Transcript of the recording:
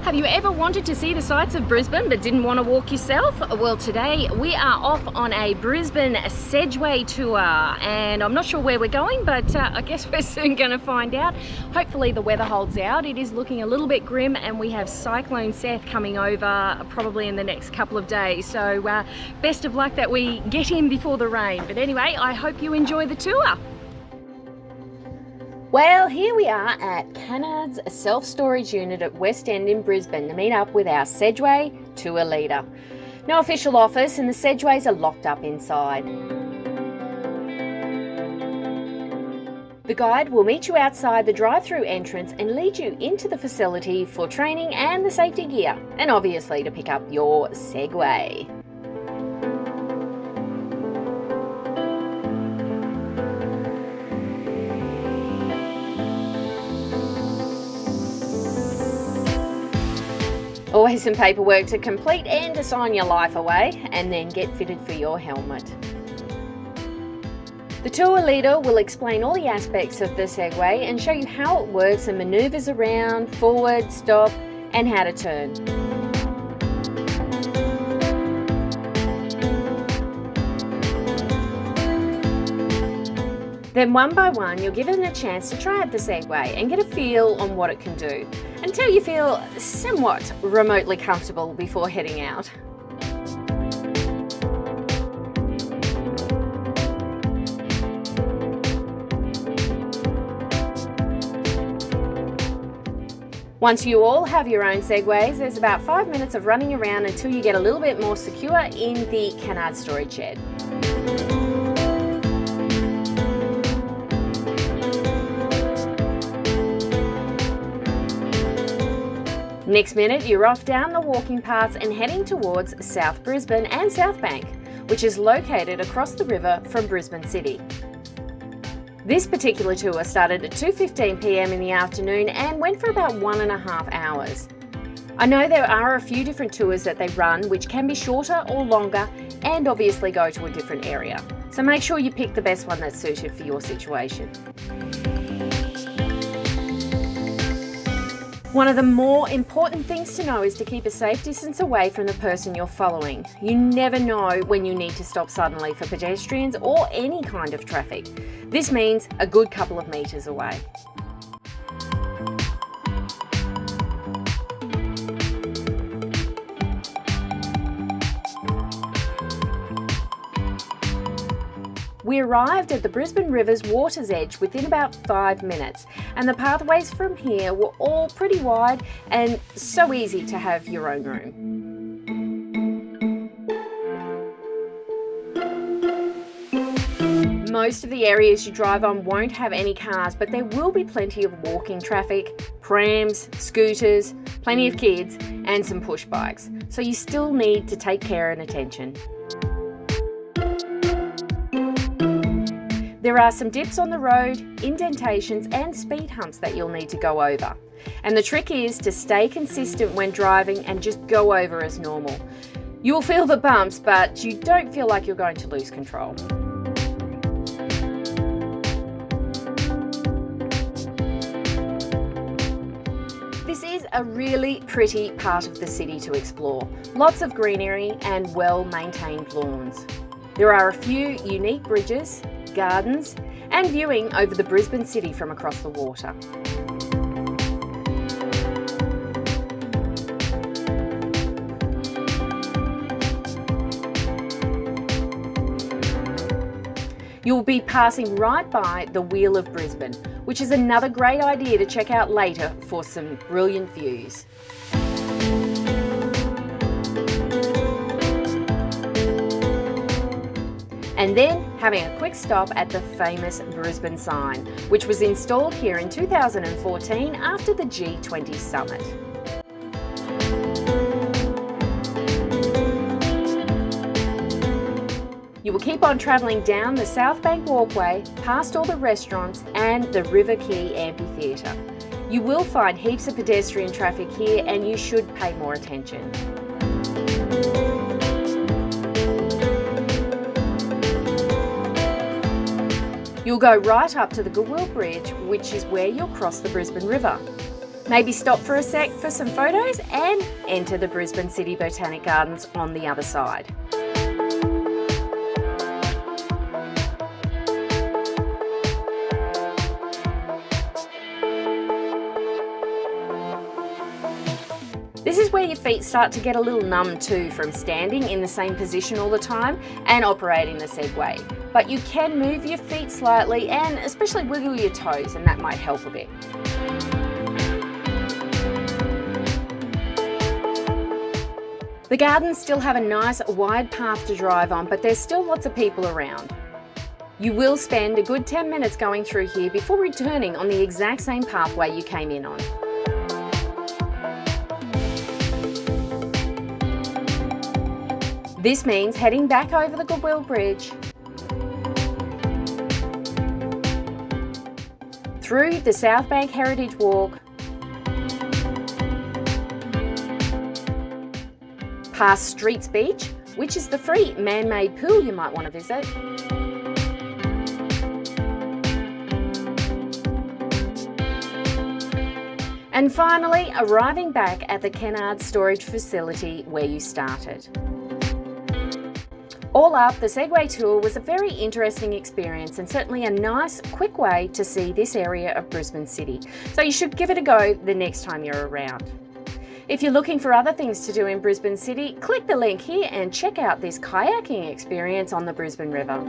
Have you ever wanted to see the sights of Brisbane but didn't want to walk yourself? Well, today we are off on a Brisbane Segway Tour, and I'm not sure where we're going, but I guess we're soon going to find out. Hopefully the weather holds out. It is looking a little bit grim, and we have Cyclone Seth coming over probably in the next couple of days, so best of luck that we get in before the rain. But anyway, I hope you enjoy the tour. Well, here we are at Cannard's self-storage unit at West End in Brisbane to meet up with our Segway tour leader. No official office, and the Segways are locked up inside. The guide will meet you outside the drive-through entrance and lead you into the facility for training and the safety gear, and obviously to pick up your Segway. Always some paperwork to complete and to sign your life away, and then get fitted for your helmet. The tour leader will explain all the aspects of the Segway and show you how it works and manoeuvres around, forward, stop, and how to turn. Then one by one, you're given a chance to try out the Segway and get a feel on what it can do, until you feel somewhat remotely comfortable before heading out. Once you all have your own Segways, there's about 5 minutes of running around until you get a little bit more secure in the Cannard storage shed. Next minute, you're off down the walking paths and heading towards South Brisbane and Southbank, which is located across the river from Brisbane City. This particular tour started at 2:15 p.m. in the afternoon and went for about 1.5 hours. I know there are a few different tours that they run which can be shorter or longer and obviously go to a different area, so make sure you pick the best one that's suited for your situation. One of the more important things to know is to keep a safe distance away from the person you're following. You never know when you need to stop suddenly for pedestrians or any kind of traffic. This means a good couple of metres away. We arrived at the Brisbane River's water's edge within about 5 minutes, and the pathways from here were all pretty wide and so easy to have your own room. Most of the areas you drive on won't have any cars, but there will be plenty of walking traffic, prams, scooters, plenty of kids, and some push bikes, so you still need to take care and attention. There are some dips on the road, indentations and speed humps that you'll need to go over. And the trick is to stay consistent when driving and just go over as normal. You will feel the bumps, but you don't feel like you're going to lose control. This is a really pretty part of the city to explore. Lots of greenery and well-maintained lawns. There are a few unique bridges, gardens, and viewing over the Brisbane city from across the water. You'll be passing right by the Wheel of Brisbane, which is another great idea to check out later for some brilliant views. And then having a quick stop at the famous Brisbane sign, which was installed here in 2014 after the G20 summit. You will keep on travelling down the Southbank walkway, past all the restaurants and the River Quay amphitheatre. You will find heaps of pedestrian traffic here, and you should pay more attention. You'll go right up to the Goodwill Bridge, which is where you'll cross the Brisbane River. Maybe stop for a sec for some photos and enter the Brisbane City Botanic Gardens on the other side. This is where your feet start to get a little numb too from standing in the same position all the time and operating the Segway. But you can move your feet slightly and especially wiggle your toes, and that might help a bit. The gardens still have a nice wide path to drive on, but there's still lots of people around. You will spend a good 10 minutes going through here before returning on the exact same pathway you came in on. This means heading back over the Goodwill Bridge, through the Southbank Heritage Walk, past Streets Beach, which is the free man-made pool you might want to visit, and finally arriving back at the Kennard storage facility where you started. All up, the Segway Tour was a very interesting experience and certainly a nice, quick way to see this area of Brisbane City. So you should give it a go the next time you're around. If you're looking for other things to do in Brisbane City, click the link here and check out this kayaking experience on the Brisbane River.